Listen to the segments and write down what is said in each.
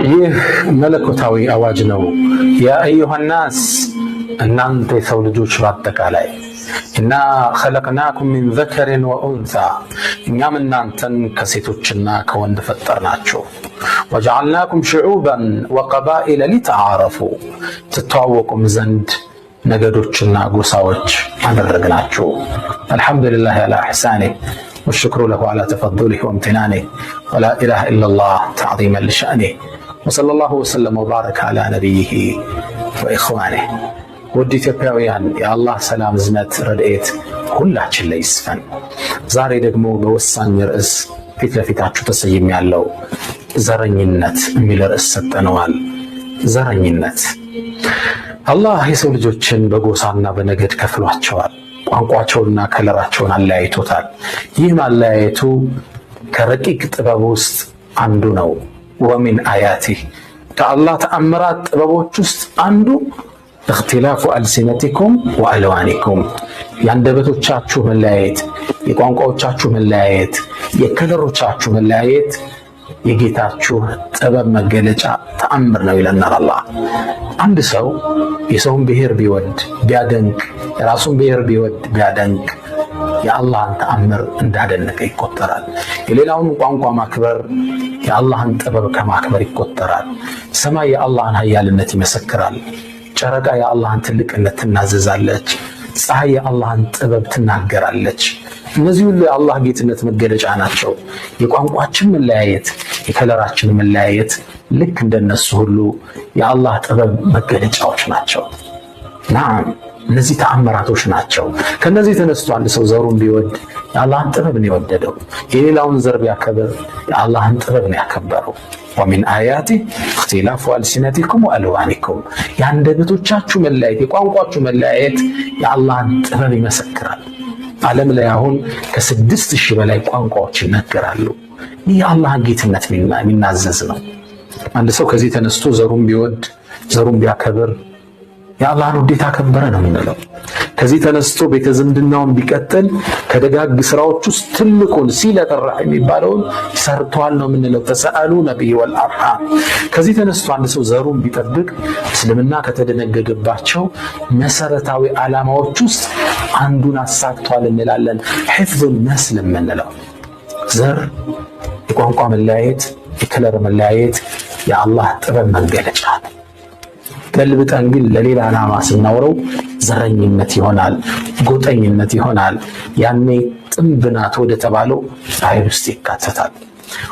ይህ መለኮታዊ አዋጅ ነው። ያ አዩሃ ናስ እናንተ የሰው ልጆች በአጠቃላይ እና ኸለቅናኩም ሚን ዘከሪን ወኡንሳ እኛም እናንተን ከሴቶችና ከወንድ ፈጠርናችሁ። ወጀዐልናኩም ሽዑበን ወቀባኢለ ሊተዓረፉ ትተዋወቁም ዘንድ ነገዶችና ጎሳዎች አደረግናችሁ። አልሐምዱሊላህ ዐላ ኢሕሳኒህ ወሽክሩ ለሁ ዐላ ተፈዱሊህ ወምቲናኒህ ወላ ኢላሃ ኢለላህ ተዕዚመን ሊሸእኒህ ወሰለላሁ ወሰለም ወባረከ ዐላ ነቢይህ ወኢኽዋኒህ። ውድ ኢትዮጵያውያን የአላህ ሰላም፣ እዝነት፣ ረድኤት ሁላችን ላይ ይስፈን። ዛሬ ደግሞ በወሳኝ ርዕስ ፊት ለፊታችሁ ተሰይሜያለሁ። ዘረኝነት የሚል ርዕስ ሰጠነዋል። ዘረኝነት አላህ የሰው ልጆችን በጎሳና በነገድ ከፍሏቸዋል። ቋንቋቸውንና ከለራቸውን አለያይቶታል። ይህ ማለያየቱ ከረቂቅ ጥበብ ውስጥ አንዱ ነው። ወሚን አያቲህ ከአላህ ተአምራት ጥበቦች ውስጥ አንዱ እኽቲላፉ አልሲነቲኩም ወአልዋኒኩም የአንደበቶቻችሁ መለያየት፣ የቋንቋዎቻችሁ መለያየት፣ የከለሮቻችሁ መለያየት የጌታችሁ ጥበብ መገለጫ ተአምር ነው ይለናል አላህ። አንድ ሰው የሰውን ብሔር ቢወድ ቢያደንቅ፣ የራሱን ብሔር ቢወድ ቢያደንቅ የአላህን ተአምር እንዳደነቀ ይቆጠራል። የሌላውን ቋንቋ ማክበር የአላህን ጥበብ ከማክበር ይቆጠራል። ሰማይ የአላህን ኃያልነት ይመሰክራል። ጨረቃ የአላህን ትልቅነት ትናዘዛለች። ፀሐይ የአላህን ጥበብ ትናገራለች። እነዚህ ሁሉ የአላህ ጌትነት መገለጫ ናቸው። የቋንቋችን መለያየት፣ የከለራችን መለያየት ልክ እንደነሱ ሁሉ የአላህ ጥበብ መገለጫዎች ናቸው። ናም እነዚህ ተአምራቶች ናቸው። ከነዚህ ተነስቶ አንድ ሰው ዘሩን ቢወድ የአላህን ጥበብ ነው የወደደው። የሌላውን ዘር ቢያከብር የአላህን ጥበብ ነው ያከበረው። ወሚን አያቲህ እኽቲላፉ አልሲነቲኩም ወአልዋኒኩም የአንደበቶቻችሁ መለያየት፣ የቋንቋችሁ መለያየት የአላህን ጥበብ ይመሰክራል። ዓለም ላይ አሁን ከ6000 በላይ ቋንቋዎች ይነገራሉ። ይህ የአላህን ጌትነት የሚናዘዝ ነው። አንድ ሰው ከዚህ ተነስቶ ዘሩን ቢወድ ዘሩን ቢያከብር የአላህን ውዴታ ከበረ ነው የምንለው። ከዚህ ተነስቶ ቤተ ዝምድናውን ቢቀጥል ከደጋግ ስራዎች ውስጥ ትልቁን ሲለተ ረሒም የሚባለውን ሰርቷል ነው የምንለው። ተሰአሉ ነቢይ ወልአርሃም። ከዚህ ተነስቶ አንድ ሰው ዘሩን ቢጠብቅ እስልምና ከተደነገገባቸው መሰረታዊ ዓላማዎች ውስጥ አንዱን አሳክቷል እንላለን። ሒፍዙል ነስል የምንለው ዘር፣ የቋንቋ መለያየት፣ የከለር መለያየት የአላህ ጥበብ መገለጫ ነው። ገልብጠን ግን ለሌላ ዓላማ ስናውረው ዘረኝነት ይሆናል፣ ጎጠኝነት ይሆናል። ያኔ ጥንብናት ወደ ተባለው ኃይል ውስጥ ይካተታል።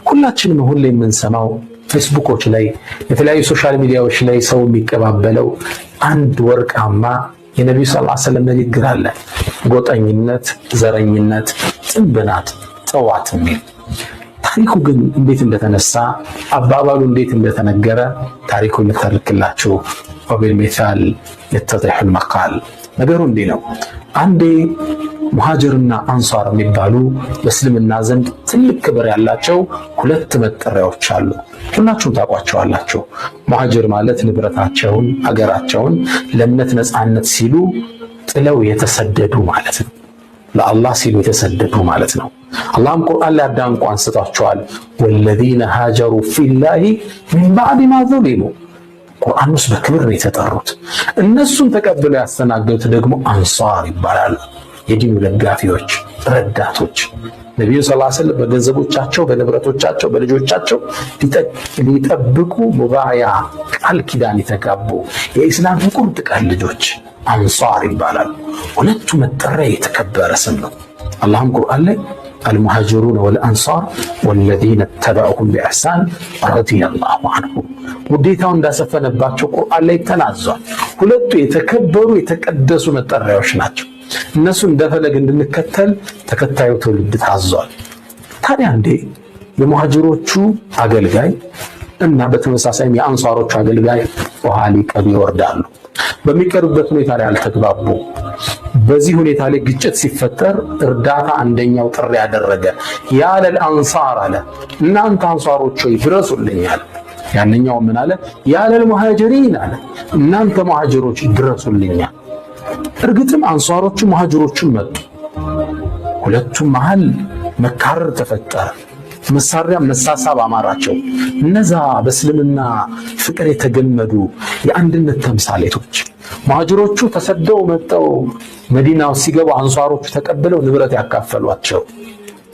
ሁላችንም ሁሌ የምንሰማው ፌስቡኮች ላይ የተለያዩ ሶሻል ሚዲያዎች ላይ ሰው የሚቀባበለው አንድ ወርቃማ የነቢዩ ሰለላሁ ዐለይሂ ወሰለም ንግግር አለ። ጎጠኝነት፣ ዘረኝነት፣ ጥንብናት ጠዋት የሚል ታሪኩ ግን እንዴት እንደተነሳ አባባሉ እንዴት እንደተነገረ ታሪኩን ልተርክላችሁ። ወቢልሚሳል የተዲሑል መቃል። ነገሩ እንዲህ ነው። አንዴ ሙሃጅርና አንሷር የሚባሉ በእስልምና ዘንድ ትልቅ ክብር ያላቸው ሁለት መጠሪያዎች አሉ። ሁላችሁም ታውቋቸዋላችሁ። ሙሃጅር ማለት ንብረታቸውን፣ አገራቸውን ለእምነት ነፃነት ሲሉ ጥለው የተሰደዱ ማለት ነው። ለአላህ ሲሉ የተሰደዱ ማለት ነው። አላህም ቁርአን ላይ አዳንቆ አንስቷቸዋል። ወለዚነ ሃጀሩ ፊላሂ ሚን ባዕድ ማ ዙሊሙ። ቁርአን ውስጥ በክብር ነው የተጠሩት። እነሱን ተቀብለው ያስተናገዱት ደግሞ አንሷር ይባላሉ። የዲኑ ደጋፊዎች፣ ረዳቶች። ነቢዩ ሰለላሁ ዐለይሂ ወሰለም በገንዘቦቻቸው፣ በንብረቶቻቸው፣ በልጆቻቸው ሊጠብቁ ሙባያ ቃል ኪዳን የተጋቡ የኢስላም ቁርጥ ቀን ልጆች አንሷር ይባላሉ። ሁለቱ መጠሪያ የተከበረ ስም ነው። አላህም ቁርአን ላይ አልሙሃጅሩን ወልአንሷር ወለዚነ ተበዑሁም ቢኢሕሳን ረዲየላሁ ዐንሁም ውዴታው እንዳሰፈነባቸው ቁርአን ላይ ተናዟል። ሁለቱ የተከበሩ የተቀደሱ መጠሪያዎች ናቸው። እነሱ እንደፈለግ እንድንከተል ተከታዩ ትውልድ ታዟል። ታዲያ እንዴ የሙሃጅሮቹ አገልጋይ እና በተመሳሳይም የአንሷሮቹ አገልጋይ ውሃ ሊቀዱ ይወርዳሉ። በሚቀርቡበት ሁኔታ ላይ አልተግባቡ። በዚህ ሁኔታ ላይ ግጭት ሲፈጠር እርዳታ አንደኛው ጥሪ ያደረገ ያለል አንሳር አለ፣ እናንተ አንሳሮች ሆይ ድረሱልኛል። ያንኛው ምን አለ? ያለል ሙሃጅሪን አለ፣ እናንተ ሙሃጅሮች ድረሱልኛል። እርግጥም አንሳሮቹ ሙሃጅሮቹም መጡ። ሁለቱም መሃል መካረር ተፈጠረ። መሳሪያ መሳሳብ አማራቸው። እነዛ በእስልምና ፍቅር የተገመዱ የአንድነት ተምሳሌቶች ሙሃጅሮቹ ተሰደው መጥተው መዲናው ሲገቡ አንሷሮቹ ተቀብለው ንብረት ያካፈሏቸው፣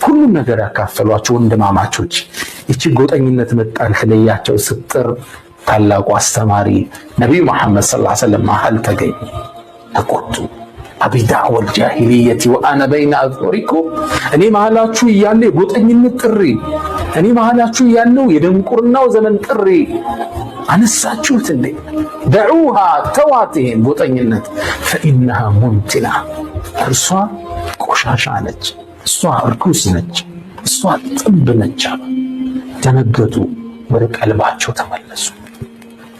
ሁሉም ነገር ያካፈሏቸው ወንድማማቾች። እቺ ጎጠኝነት መጣን ስለያቸው ስትር ታላቁ አስተማሪ ነብዩ መሐመድ ሰለላሁ ዐለይሂ ወሰለም መሃል ተገኙ። ተቆጡ። አቢዳዕወል ጃሂልየቲ ወአነ በይነ አዝሁሪኩም፣ እኔ መሃላችሁ እያለ የጎጠኝነት ጥሪ፣ እኔ መሃላችሁ እያለው የድንቁርናው ዘመን ጥሪ አነሳችሁት እንዴ? ደዑሃ ተዋት፣ ይሄን ጎጠኝነት። ፈኢነሃ ሙንቲና፣ እርሷ ቆሻሻ ነች፣ እሷ እርኩስ ነች፣ እሷ ጥንብ ነች። ደነገጡ፣ ወደ ቀልባቸው ተመለሱ።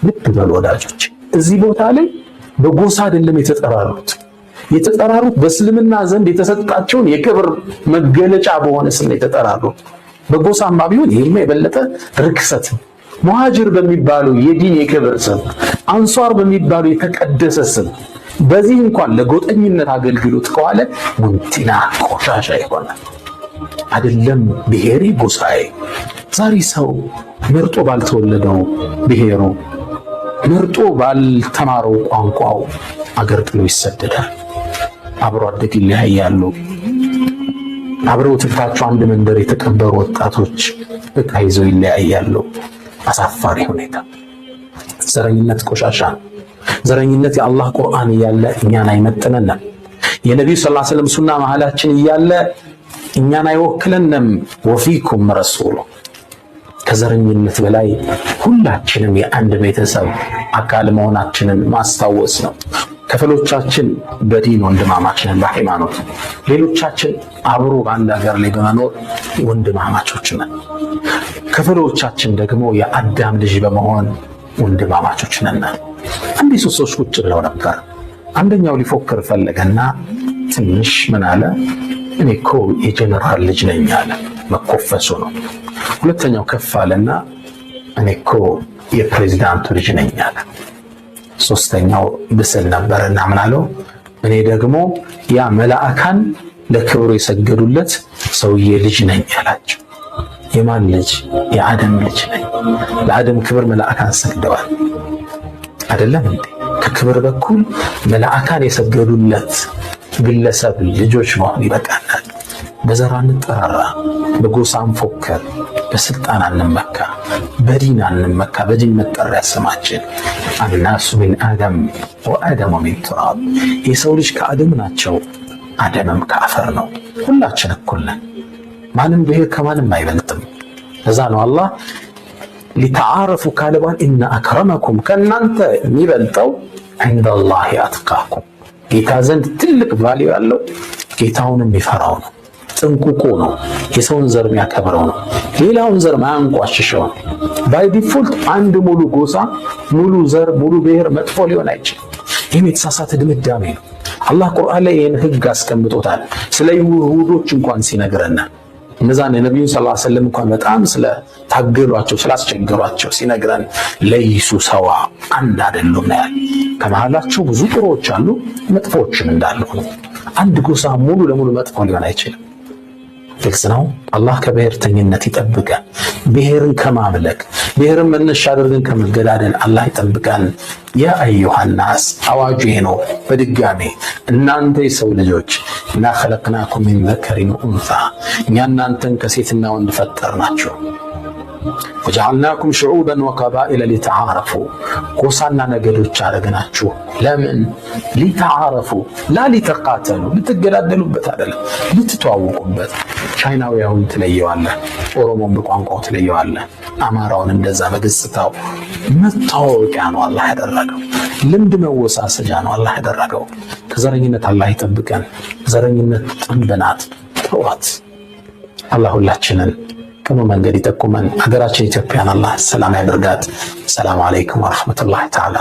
ልብ በሉ ወዳጆች፣ እዚህ ቦታ ላይ በጎሳ አይደለም የተጠራሩት በእስልምና ዘንድ የተሰጣቸውን የክብር መገለጫ በሆነ ስም የተጠራሩት። በጎሳማ ቢሆን ይሄማ የበለጠ ርክሰት። ሙሃጅር በሚባለው የዲን የክብር ስም፣ አንሷር በሚባለው የተቀደሰ ስም በዚህ እንኳን ለጎጠኝነት አገልግሎት ከዋለ ሙንቲና ቆሻሻ ይሆናል። አይደለም ብሔሬ ጎሳዬ። ዛሬ ሰው መርጦ ባልተወለደው ብሔሩ መርጦ ባልተማረው ቋንቋው አገር ጥሎ ይሰደዳል። አብሮ አደግ ይለያያሉ። አብረው ትታቸው አንድ መንደር የተቀበሩ ወጣቶች ዕቃ ይዘው ይለያያሉ። አሳፋሪ ሁኔታ። ዘረኝነት ቆሻሻ ነው። ዘረኝነት የአላህ ቁርአን እያለ እኛን አይመጥነንም። የነቢዩ ሰለላሁ ዐለይሂ ወሰለም ሱና መሃላችን እያለ እኛን አይወክለንም። ወፊኩም ረሱሉ። ከዘረኝነት በላይ ሁላችንም የአንድ ቤተሰብ አካል መሆናችንን ማስታወስ ነው። ከፍሎቻችን በዲን ወንድማማችንን በሃይማኖት፣ ሌሎቻችን አብሮ በአንድ ሀገር ላይ በመኖር ወንድማማቾች ነን። ከፍሎቻችን ደግሞ የአዳም ልጅ በመሆን ወንድማማቾች ነን። አንድ ሶስት ሰዎች ቁጭ ብለው ነበር። አንደኛው ሊፎክር ፈለገና ትንሽ ምን አለ? እኔ እኮ የጀነራል ልጅ ነኝ አለ። መኮፈሱ ነው። ሁለተኛው ከፍ አለና እኔ እኮ የፕሬዝዳንቱ ልጅ ነኝ አለ። ሶስተኛው ብስል ነበርና ምን አለው? እኔ ደግሞ ያ መላእካን ለክብሩ የሰገዱለት ሰውዬ ልጅ ነኝ አላቸው። የማን ልጅ? የአደም ልጅ ነኝ። ለአደም ክብር መላእካን ሰግደዋል አይደለም እንዴ? ከክብር በኩል መላእካን የሰገዱለት ግለሰብ ልጆች መሆን ይበቃናል። በዘር አንጠራራ፣ በጎሳ አንፎክር፣ በስልጣን አንመካ፣ በዲን አንመካ። በዲን መጠሪያ ስማችን አናሱ ሚን አደም ወአደሙ ሚን ቱራብ። የሰው ልጅ ከአደም ናቸው፣ አደምም ከአፈር ነው። ሁላችን እኩል ነን። ማንም ብሔር ከማንም አይበልጥም። ለዛ ነው አላህ ሊተዓረፉ ካለ በኋላ ኢነ አክረመኩም፣ ከእናንተ የሚበልጠው ዐንደላሂ አትቃኩም፣ ጌታ ዘንድ ትልቅ ቫልዩ ያለው ጌታውን የሚፈራው ነው። ጥንቁቁ ነው። የሰውን ዘር የሚያከብረው ነው። ሌላውን ዘር ማያንቋሽሸው ነው። ባይ ዲፎልት አንድ ሙሉ ጎሳ፣ ሙሉ ዘር፣ ሙሉ ብሔር መጥፎ ሊሆን አይችልም። ይህም የተሳሳተ ድምዳሜ ነው። አላህ ቁርአን ላይ ይህን ህግ አስቀምጦታል። ስለ ይሁዶች እንኳን ሲነግረን እነዛን የነቢዩን ሰለላሁ ዐለይሂ ወሰለም እንኳን በጣም ስለታገሏቸው ስላስቸገሯቸው ሲነግረን ለይሱ ሰዋ፣ አንድ አይደሉም ነው። ከመሃላቸው ብዙ ጥሩዎች አሉ፣ መጥፎዎችም እንዳሉ ነው። አንድ ጎሳ ሙሉ ለሙሉ መጥፎ ሊሆን አይችልም። ግልጽ ነው። አላህ ከብሔርተኝነት ይጠብቀን። ብሔርን ከማምለክ ብሔርን መነሻ አድርገን ከመገዳደል አላህ ይጠብቀን። ያ አዩሃን ናስ፣ አዋጁ ይሄ ነው። በድጋሜ እናንተ የሰው ልጆች እና ኸለቅናኩም ሚን ዘከሪን ወኡንሳ፣ እኛ እናንተን ከሴትና ወንድ ፈጠርናችሁ። ወጀዐልናኩም ሹዑበን ወቀባኢለ ሊተዓረፉ፣ ጎሳና ነገዶች አደረግናችሁ። ለምን? ሊተዓረፉ ላ ሊተቃተሉ፣ ልትገዳደሉበት አይደለም፣ ልትተዋወቁበት። ቻይናዊያውን ትለየዋለህ፣ ኦሮሞን በቋንቋው ትለየዋለህ፣ አማራውን እንደዛ በገጽታው። መታወቂያ ነው አላህ ያደረገው። ልምድ መወሳሰጃ ነው አላህ ያደረገው። ከዘረኝነት አላህ ይጠብቀን። ዘረኝነት ጥንብ ናት፣ ተዋት። አላህ ሁላችንን ቅኑ መንገድ ይጠቁመን። ሀገራችን ኢትዮጵያን አላህ ሰላም ያደርጋት። ሰላም አለይኩም ወረሕመቱላሂ ተዓላ